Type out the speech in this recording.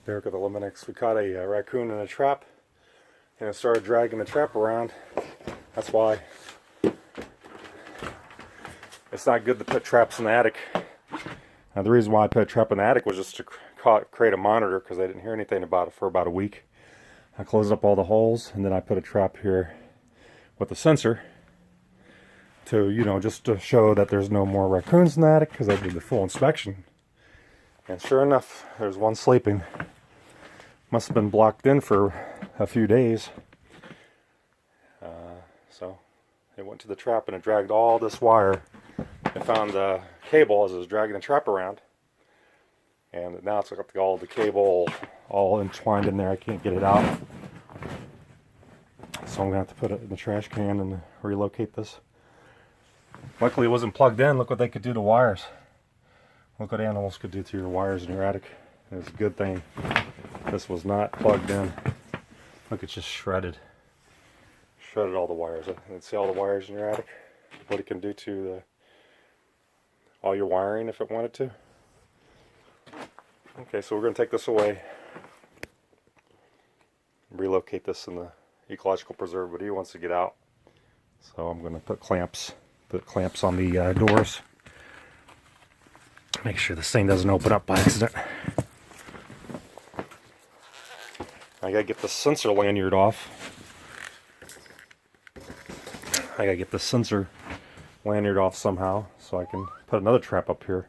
Derek with Eliminex. We caught a raccoon in a trap and it started dragging the trap around. That's why it's not good to put traps in the attic. Now, the reason why I put a trap in the attic was just to create a monitor, because I didn't hear anything about it for about a week. I closed up all the holes and then I put a trap here with a sensor to, you know, just to show that there's no more raccoons in the attic, because I did the full inspection. And sure enough, there's one sleeping. Must have been blocked in for a few days. So it went to the trap and it dragged all this wire. I found the cable as it was dragging the trap around. And now it's got all the cable all entwined in there. I can't get it out. So I'm going to have to put it in the trash can and relocate this. Luckily it wasn't plugged in. Look what they could do to wires. Look what animals could do to your wires in your attic. It's a good thing this was not plugged in. Look, it's just shredded. Shredded all the wires. And see all the wires in your attic? What it can do to all your wiring if it wanted to. Okay, so we're going to take this away. Relocate this in the ecological preserve, but he wants to get out. So I'm going to put clamps on the doors. Make sure this thing doesn't open up by accident. I gotta get the sensor lanyard off. I gotta get the sensor lanyard off somehow so I can put another trap up here.